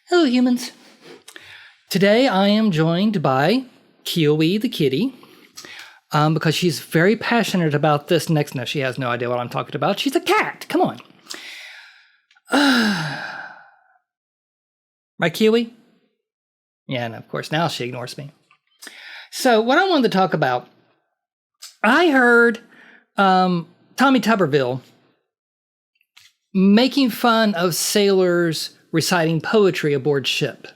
Hello, humans. Today I am joined by Kiwi the kitty because she's very passionate about this next. No, she has no idea what I'm talking about. She's a cat. Come on. Right, Kiwi? Yeah, and of course, now she ignores me. So what I wanted to talk about, I heard Tommy Tuberville making fun of sailors reciting poetry aboard ship.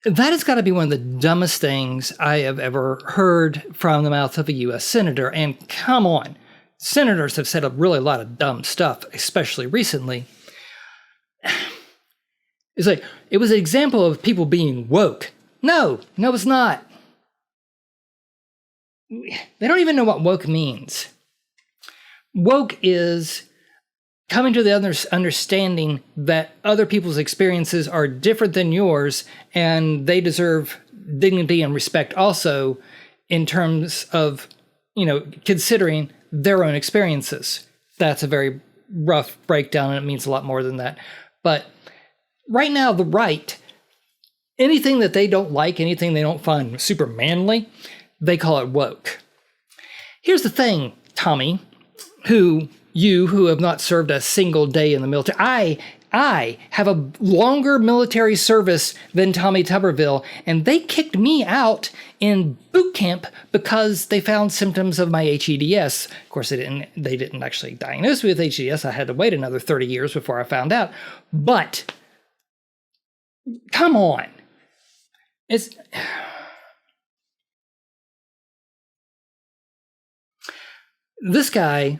That has got to be one of the dumbest things I have ever heard from the mouth of a U.S. senator. And come on, senators have said a lot of dumb stuff, especially recently. It's like, it was an example of people being woke. No, it's not. They don't even know what woke means. Woke is coming to the understanding that other people's experiences are different than yours, and they deserve dignity and respect also in terms of, considering their own experiences. That's a very rough breakdown, and it means a lot more than that. But right now, the right, anything that they don't like, anything they don't find super manly, they call it woke. Here's the thing, Tommy, who have not served a single day in the military. I have a longer military service than Tommy Tuberville, and they kicked me out in boot camp because they found symptoms of my HEDS. Of course, they didn't actually diagnose me with HEDS. I had to wait another 30 years before I found out. But come on. This guy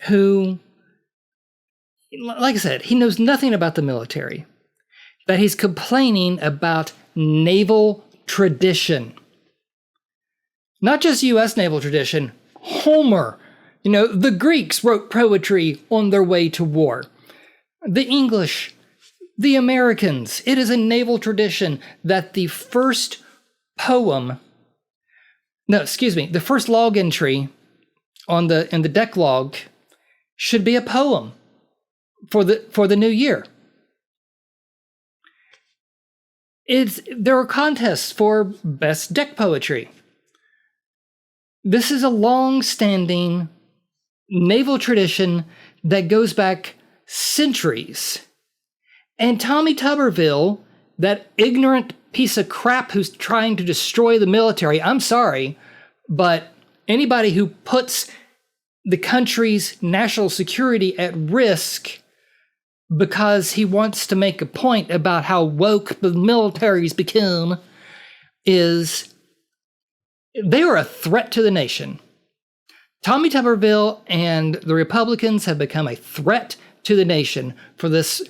who, like I said, he knows nothing about the military, but he's complaining about naval tradition. Not just U.S. naval tradition, Homer. The Greeks wrote poetry on their way to war. The English, the Americans. It is a naval tradition that the first the first log entry in the deck log should be a poem for the new year. There are contests for best deck poetry. This is a long-standing naval tradition that goes back centuries. And Tommy Tuberville, that ignorant piece of crap who's trying to destroy the military, I'm sorry, but anybody who puts the country's national security at risk because he wants to make a point about how woke the military's become they are a threat to the nation. Tommy Tuberville and the Republicans have become a threat to the nation for this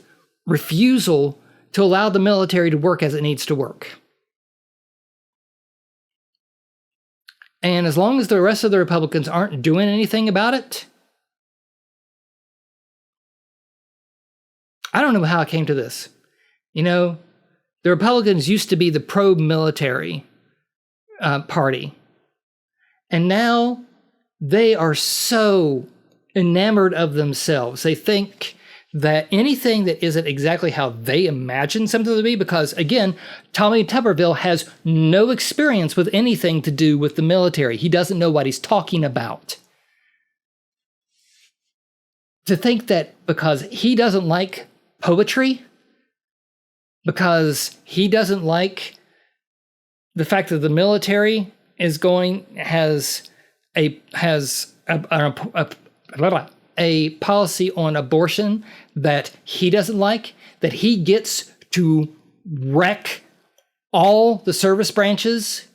refusal to allow the military to work as it needs to work. And as long as the rest of the Republicans aren't doing anything about it, I don't know how I came to this. The Republicans used to be the pro-military party. And now they are so enamored of themselves. They think that anything that isn't exactly how they imagine something to be, because, again, Tommy Tuberville has no experience with anything to do with the military. He doesn't know what he's talking about. To think that because he doesn't like poetry, because he doesn't like the fact that the military has a policy on abortion that he doesn't like, that he gets to wreck all the service branches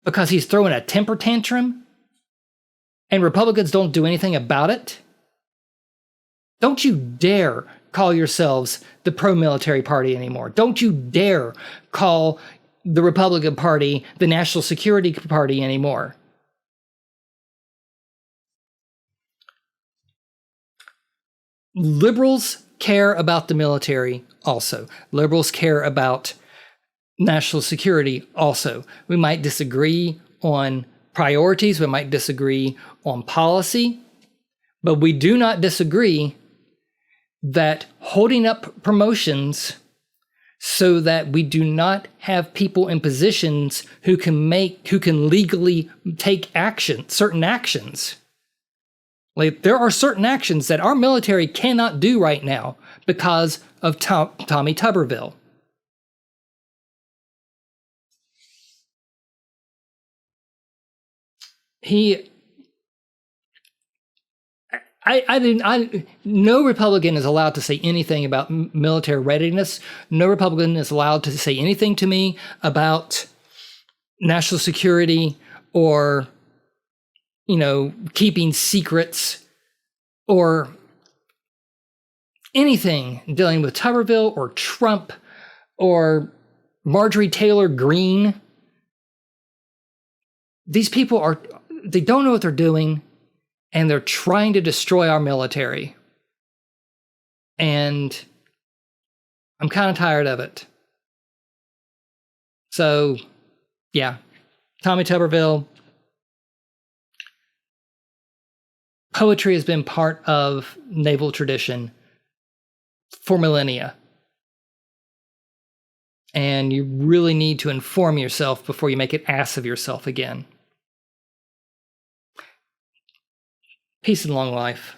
because he's throwing a temper tantrum and Republicans don't do anything about it? Don't you dare call yourselves the pro-military party anymore. Don't you dare call the Republican Party the National Security Party anymore. Liberals care about the military also. Liberals care about national security also. We might disagree on priorities, we might disagree on policy, but we do not disagree that holding up promotions so that we do not have people in positions who can legally take certain actions. Like, there are certain actions that our military cannot do right now because of Tommy Tuberville. No Republican is allowed to say anything about military readiness. No Republican is allowed to say anything to me about national security or, keeping secrets or anything dealing with Tuberville or Trump or Marjorie Taylor Greene. These people they don't know what they're doing, and they're trying to destroy our military. And I'm kind of tired of it. So, yeah, Tommy Tuberville. Poetry has been part of naval tradition for millennia. And you really need to inform yourself before you make an ass of yourself again. Peace and long life.